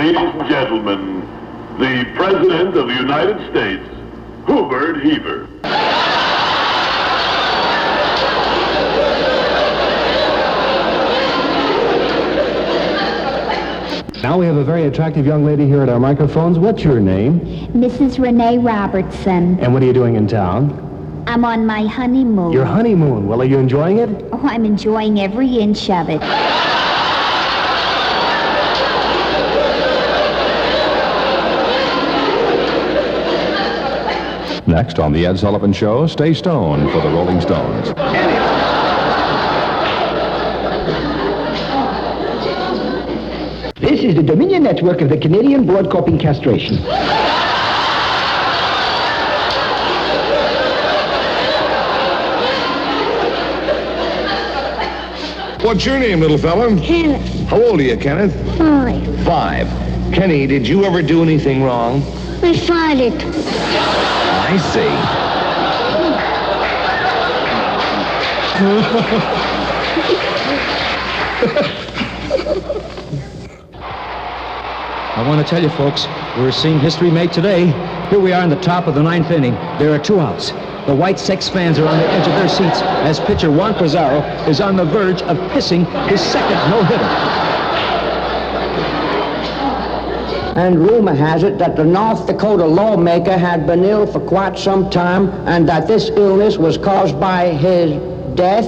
Ladies and gentlemen, the President of the United States, Hubert Heber. Now we have a very attractive young lady here at our microphones. What's your name? Mrs. Renee Robertson. And what are you doing in town? I'm on my honeymoon. Your honeymoon? Well, are you enjoying it? Oh, I'm enjoying every inch of it. Next on The Ed Sullivan Show, stay stoned for the Rolling Stones. This is the Dominion Network of the Canadian Board Coping Castration. What's your name, little fella? Kenneth. How old are you, Kenneth? 5. 5. Kenny, did you ever do anything wrong? I farted. I see. I want to tell you, folks, we're seeing history made today. Here we are in the top of the 9th inning. There are 2 outs. The White Sox fans are on the edge of their seats as pitcher Juan Pizarro is on the verge of pissing his second no-hitter. And rumor has it that the North Dakota lawmaker had been ill for quite some time and that this illness was caused by his death.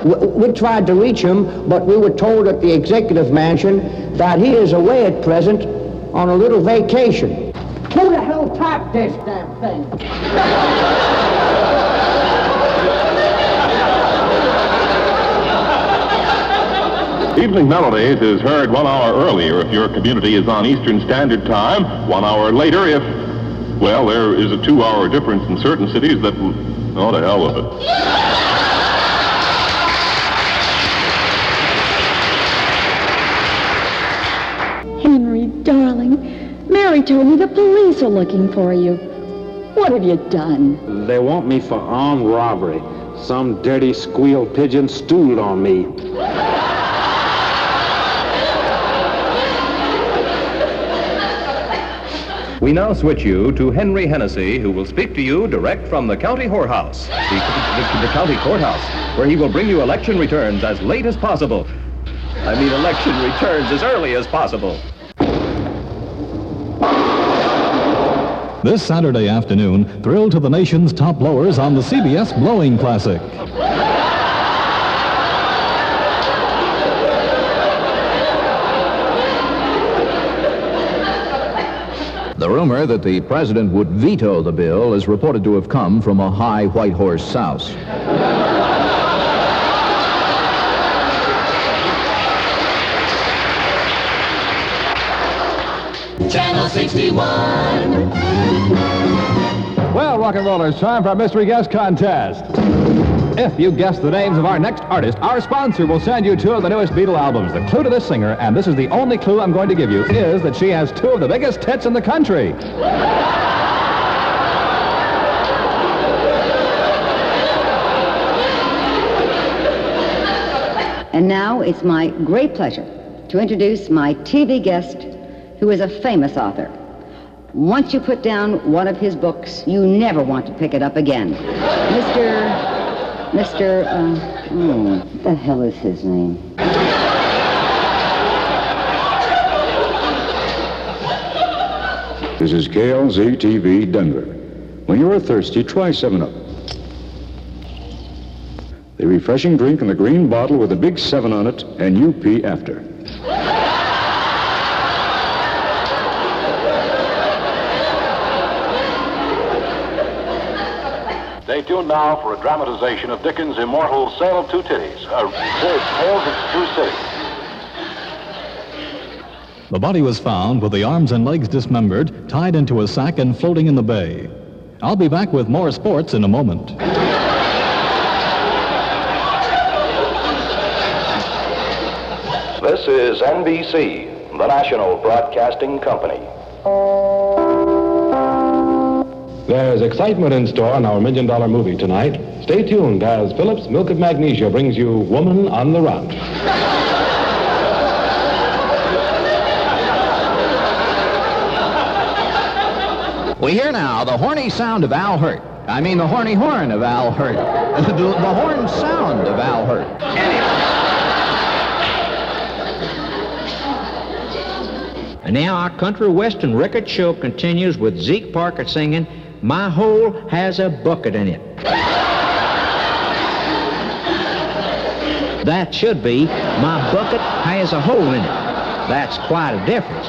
We tried to reach him, but we were told at the executive mansion that he is away at present on a little vacation. Who the hell typed this damn thing? Evening Melodies is heard 1 hour earlier if your community is on Eastern Standard Time, 1 hour later if, well, there is a 2-hour difference in certain cities that, oh, to hell with it. Henry, darling, Mary told me the police are looking for you. What have you done? They want me for armed robbery. Some dirty squeal pigeon stooled on me. We now switch you to Henry Hennessy, who will speak to you direct from the county whorehouse, the county courthouse, where he will bring you election returns as late as possible. I mean election returns as early as possible. This Saturday afternoon, thrill to the nation's top blowers on the CBS Blowing Classic. The rumor that the president would veto the bill is reported to have come from a high white horse souse. Channel 61. Well, rock and rollers, time for our mystery guest contest. If you guess the names of our next artist, our sponsor will send you 2 of the newest Beatle albums. The clue to this singer, and this is the only clue I'm going to give you, is that she has 2 of the biggest tits in the country. And now it's my great pleasure to introduce my TV guest, who is a famous author. Once you put down one of his books, you never want to pick it up again. What the hell is his name? This is KLZ-TV Denver. When you're thirsty, try 7-Up. The refreshing drink in the green bottle with a big 7 on it, and you pee after. Stay tuned now for a dramatization of Dickens' immortal Sale of Two Titties, Tales of Two Cities. The body was found with the arms and legs dismembered, tied into a sack and floating in the bay. I'll be back with more sports in a moment. This is NBC, the national broadcasting company. There's excitement in store on our $1 Million movie tonight. Stay tuned as Phillips Milk of Magnesia brings you Woman on the Run. We hear now the horny sound of Al Hurt. I mean the horny horn of Al Hurt. The horn sound of Al Hurt. And now our country western record show continues with Zeke Parker singing, "My Hole Has a Bucket in It." That should be, "My bucket has a hole in it." That's quite a difference.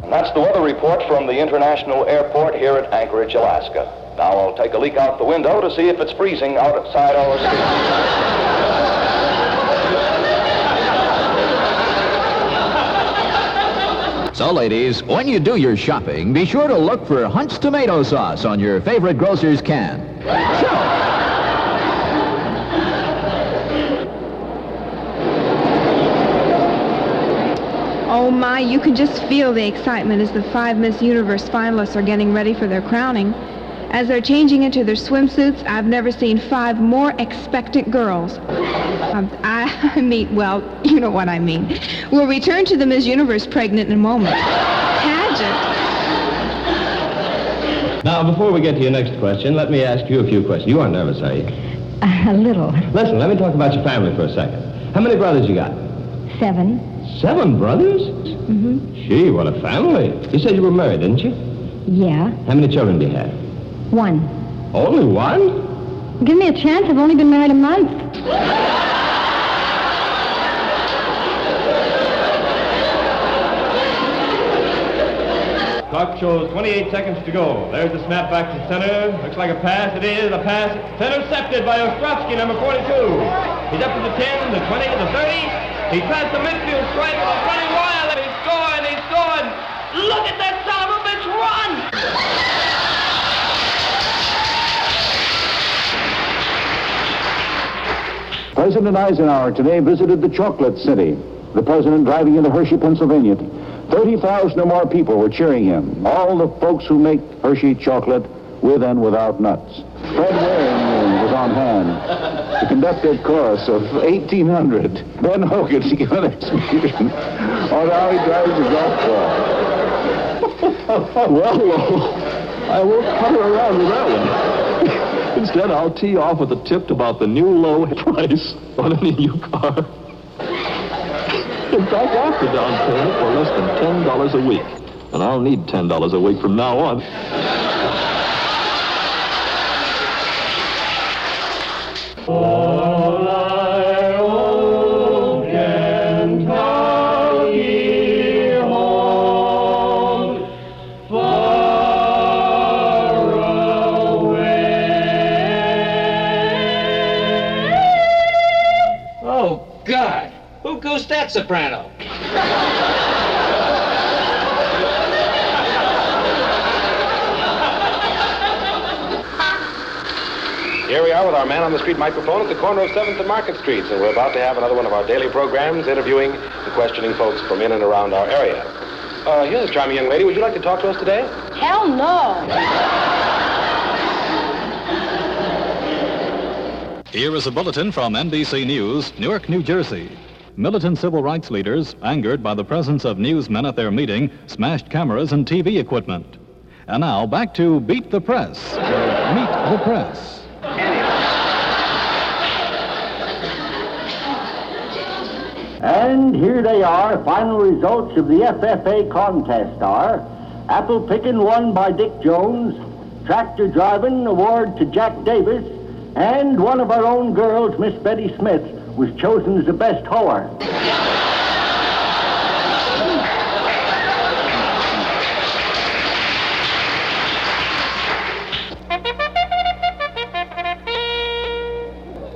And that's the weather report from the International Airport here at Anchorage, Alaska. Now I'll take a leak out the window to see if it's freezing outside our studio. So, ladies, when you do your shopping, be sure to look for Hunt's tomato sauce on your favorite grocer's can. Oh my, you can just feel the excitement as the 5 Miss Universe finalists are getting ready for their crowning. As they're changing into their swimsuits, I've never seen 5 more expectant girls. I mean, well, you know what I mean. We'll return to the Miss Universe pregnant in a moment. Pageant. Now, before we get to your next question, let me ask you a few questions. You aren't nervous, are you? A little. Listen, let me talk about your family for a second. How many brothers you got? 7. 7 brothers? Mm-hmm. Gee, what a family. You said you were married, didn't you? Yeah. How many children do you have? 1. Only 1? Give me a chance. I've only been married a month. Clock shows 28 seconds to go. There's the snap back to center. Looks like a pass. It is a pass. Intercepted by Ostrovsky, number 42. He's up to the 10, the 20, the 30. He tries the midfield stripe and he's running wild. And he's scoring. He's scoring. Look at that son of a bitch run! President Eisenhower today visited the Chocolate City. The president driving into Hershey, Pennsylvania. 30,000 or more people were cheering him. All the folks who make Hershey chocolate with and without nuts. Fred Waring was on hand to conduct that chorus of 1800. Ben Hogan to give an execution on how he drives a golf ball. Well, I won't putter around with that one. Instead, I'll tee off with a tip about the new low price on any new car. In fact, after down payment for less than $10 a week. And I'll need $10 a week from now on. All I own Kentucky home, far away. Oh, God. Who goes that soprano? Here we are with our man-on-the-street microphone at the corner of 7th and Market Streets, and we're about to have another one of our daily programs interviewing and questioning folks from in and around our area. Here's a charming young lady. Would you like to talk to us today? Hell no. Here is a bulletin from NBC News, Newark, New Jersey. Militant civil rights leaders, angered by the presence of newsmen at their meeting, smashed cameras and TV equipment. And now, back to Beat the Press, or Meet the Press. And here they are, final results of the FFA contest are: apple picking won by Dick Jones, tractor driving award to Jack Davis, and one of our own girls, Miss Betty Smith, was chosen as the best hoer.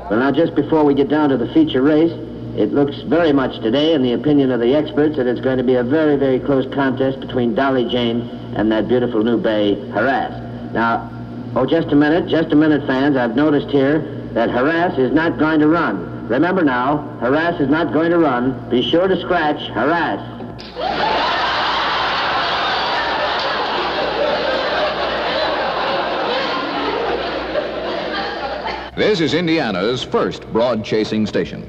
Well, now, just before we get down to the feature race, it looks very much today, in the opinion of the experts, that it's going to be a very, very close contest between Dolly Jane and that beautiful new bay, Harass. Now, just a minute, fans. I've noticed here that Harass is not going to run. Remember now, Harass is not going to run. Be sure to scratch Harass. This is Indiana's first broad-chasing station.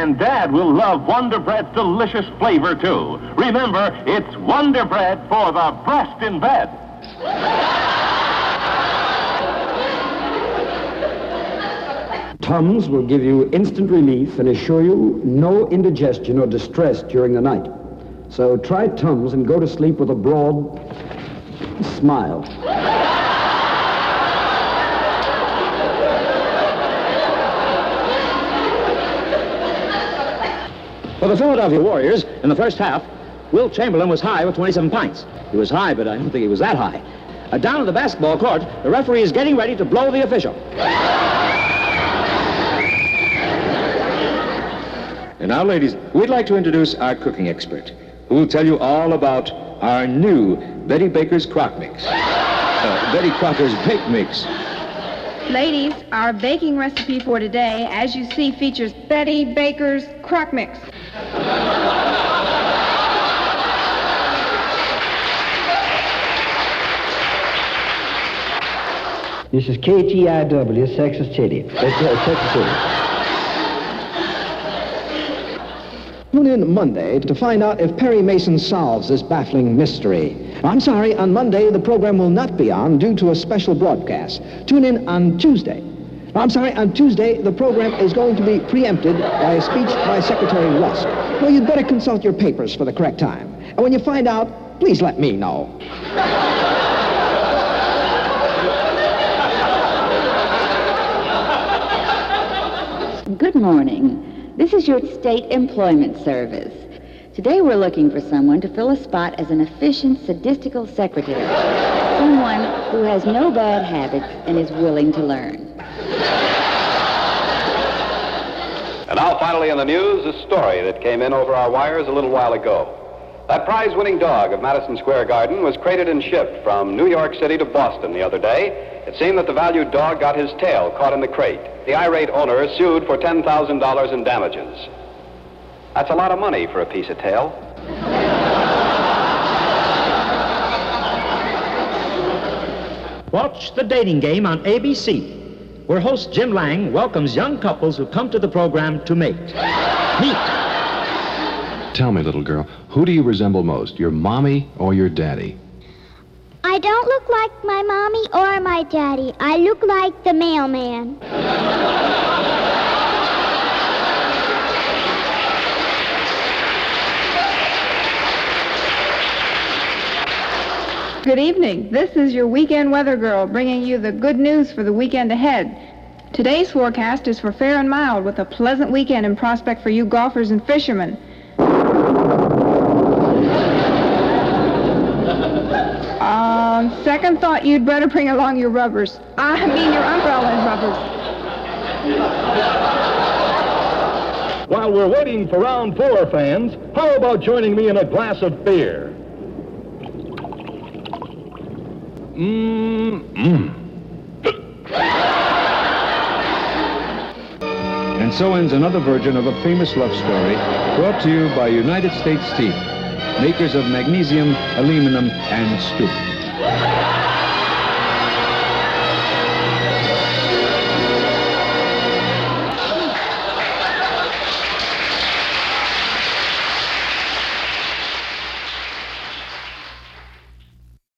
And Dad will love Wonder Bread's delicious flavor, too. Remember, it's Wonder Bread for the breast in bed. Tums will give you instant relief and assure you no indigestion or distress during the night. So try Tums and go to sleep with a broad smile. For the Philadelphia Warriors, in the first half, Wilt Chamberlain was high with 27 pints. He was high, but I don't think he was that high. Down at the basketball court, the referee is getting ready to blow the official. And now, ladies, we'd like to introduce our cooking expert, who will tell you all about our new Betty Baker's Crock Mix. Betty Crocker's Bake Mix. Ladies, our baking recipe for today, as you see, features Betty Baker's Crock Mix. This is KTIW, Texas City. Texas City. Tune in Monday to find out if Perry Mason solves this baffling mystery. I'm sorry, on Monday the program will not be on due to a special broadcast. Tune in on Tuesday. I'm sorry, on Tuesday the program is going to be preempted by a speech by Secretary Rusk. Well, you'd better consult your papers for the correct time. And when you find out, please let me know. Good morning. This is your state employment service. Today we're looking for someone to fill a spot as an efficient, sadistical secretary. Someone who has no bad habits and is willing to learn. And now, finally in the news, a story that came in over our wires a little while ago. That prize-winning dog of Madison Square Garden was crated and shipped from New York City to Boston the other day. It seemed that the valued dog got his tail caught in the crate. The irate owner sued for $10,000 in damages. That's a lot of money for a piece of tail. Watch The Dating Game on ABC, where host Jim Lang welcomes young couples who come to the program to mate. Meet. Tell me, little girl, who do you resemble most, your mommy or your daddy? I don't look like my mommy or my daddy. I look like the mailman. Good evening. This is your weekend weather girl bringing you the good news for the weekend ahead. Today's forecast is for fair and mild with a pleasant weekend in prospect for you golfers and fishermen. Second thought, you'd better bring along your rubbers. I mean your umbrella and rubbers. While we're waiting for round 4, fans, how about joining me in a glass of beer? And so ends another version of a famous love story brought to you by United States Steel, makers of magnesium, aluminum, and steel.